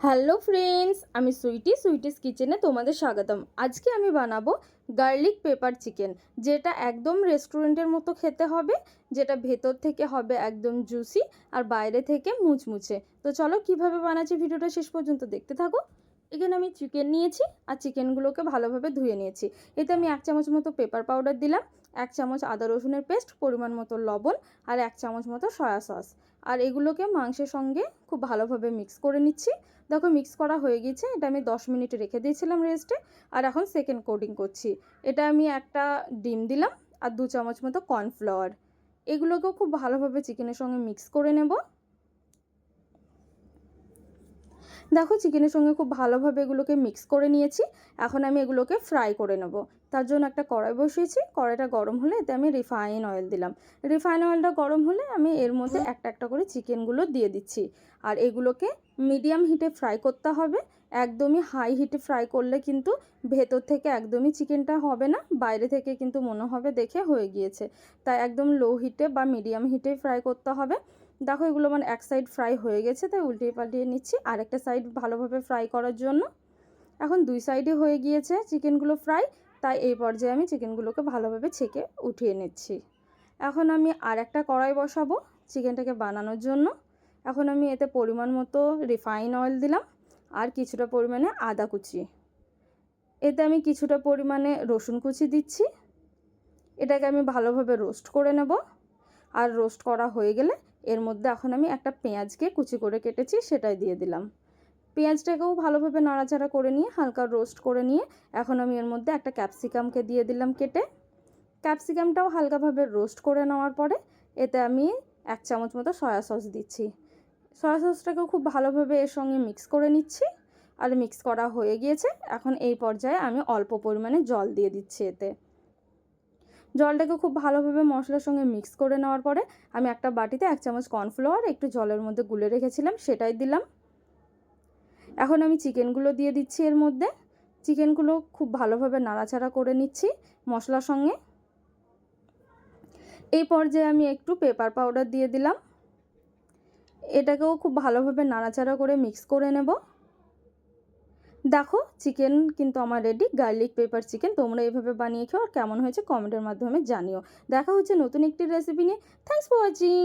Hello friends, আমি sweeties কিচেনে তোমাদের স্বাগতম। আজকে আমি বানাবো গার্লিক পেপার চিকেন, যেটা একদম রেস্টুরেন্টের মতো খেতে হবে, যেটা ভেতর থেকে হবে একদম জুসি আর বাইরে থেকে মুচমুচে। তো চলো কিভাবে বানাচ্ছি ভিডিওটা শেষ পর্যন্ত দেখতে থাকো। এখানে আমি চিকেন নিয়েছি আর চিকেনগুলোকে ভালোভাবে ধুয়ে নিয়েছি। এতে আমি 1 চামচ মতো পেপার পাউডার দিলাম, 1 চামচ আদা রসুনের পেস্ট, পরিমাণ মতো লবণ আর 1 চামচ মতো সয়া সস। আর এগুলোকে মাংসের সঙ্গে খুব ভালোভাবে মিক্স করে নিচ্ছি। দেখো মিক্স করা হয়ে গেছে। এটা আমি 10 মিনিট রেখে দিয়েছিলাম রেস্টে। আর এখন সেকেন্ড কোটিং করছি। এটা আমি একটা ডিম দিলাম আর 2 চামচ মতো কর্নফ্লাওয়ার। এগুলোকেও খুব ভালোভাবে চিকেনের সঙ্গে মিক্স করে নেব। দেখো চিকেনের সঙ্গে খুব ভালোভাবে এগুলোকে মিক্স করে নিয়েছি। এখন আমি এগুলোকে ফ্রাই করে নেব। তার জন্য একটা কড়াই বসিয়েছি। কড়াইটা গরম হলে এতে আমি রিফাইন অয়েল দিলাম। রিফাইন অয়েলটা গরম হলে আমি এর মধ্যে একটা একটা করে চিকেনগুলো দিয়ে দিচ্ছি। আর এগুলোকে মিডিয়াম হিটে ফ্রাই করতে হবে। একদমই হাই হিটে ফ্রাই করলে কিন্তু ভেতর থেকে একদমই চিকেনটা হবে না, বাইরে থেকে কিন্তু মনে হবে দেখে হয়ে গিয়েছে। তাই একদম লো হিটে বা মিডিয়াম হিটে ফ্রাই করতে হবে। দেখো এগুলো মানে এক সাইড ফ্রাই হয়ে গেছে, তাই উল্টিয়ে পাল্টিয়ে নিচ্ছি আরেকটা সাইড ভালোভাবে ফ্রাই করার জন্য। এখন দুই সাইডে হয়ে গিয়েছে চিকেনগুলো ফ্রাই, তাই এই পর্যায়ে আমি চিকেনগুলোকে ভালোভাবে ছেঁকে উঠিয়ে নিচ্ছি। এখন আমি আর একটা কড়াই বসাবো চিকেনটাকে বানানোর জন্য। এখন আমি এতে পরিমাণ মতো রিফাইন অয়েল দিলাম আর কিছুটা পরিমাণে আদা কুচি। এতে আমি কিছুটা পরিমাণে রসুন কুচি দিচ্ছি। এটাকে আমি ভালোভাবে রোস্ট করে নেব। আর রোস্ট করা হয়ে গেলে এর মধ্যে এখন আমি একটা পেঁয়াজকে কুচি করে কেটেছি সেটাই দিয়ে দিলাম। পেঁয়াজটাকেও ভালোভাবে নাড়াচাড়া করে নিয়ে হালকা রোস্ট করে নিয়ে এখন আমি এর মধ্যে একটা ক্যাপসিকামকে দিয়ে দিলাম কেটে। ক্যাপসিকামটাও হালকাভাবে রোস্ট করে নেওয়ার পরে এতে আমি 1 চামচ মতো সয়া সস দিচ্ছি। সয়া সসটাকেও খুব ভালোভাবে এর সঙ্গে মিক্স করে নিচ্ছি। আর মিক্স করা হয়ে গিয়েছে। এখন এই পর্যায়ে আমি অল্প পরিমাণে জল দিয়ে দিচ্ছি এতে। জলটাকে খুব ভালোভাবে মশলার সঙ্গে মিক্স করে নেওয়ার পরে আমি একটা বাটিতে 1 চামচ কর্নফ্লাওয়ার একটু জলের মধ্যে গুলে রেখেছিলাম সেটাই দিলাম। এখন আমি চিকেনগুলো দিয়ে দিচ্ছি এর মধ্যে। চিকেনগুলো খুব ভালোভাবে নাড়াচাড়া করে নিচ্ছি মশলার সঙ্গে। এই পর্যায়ে আমি একটু পেপার পাউডার দিয়ে দিলাম। এটাকেও খুব ভালোভাবে নাড়াচাড়া করে মিক্স করে নেব। দেখো চিকেন কিন্তু আমার রেডি, গার্লিক পেপার চিকেন। তোমরা এইভাবে বানিয়ে খেও আর কেমন হয়েছে কমেন্টের মাধ্যমে জানিও। দেখা হচ্ছে নতুন একটি রেসিপি নিয়ে। Thanks for watching.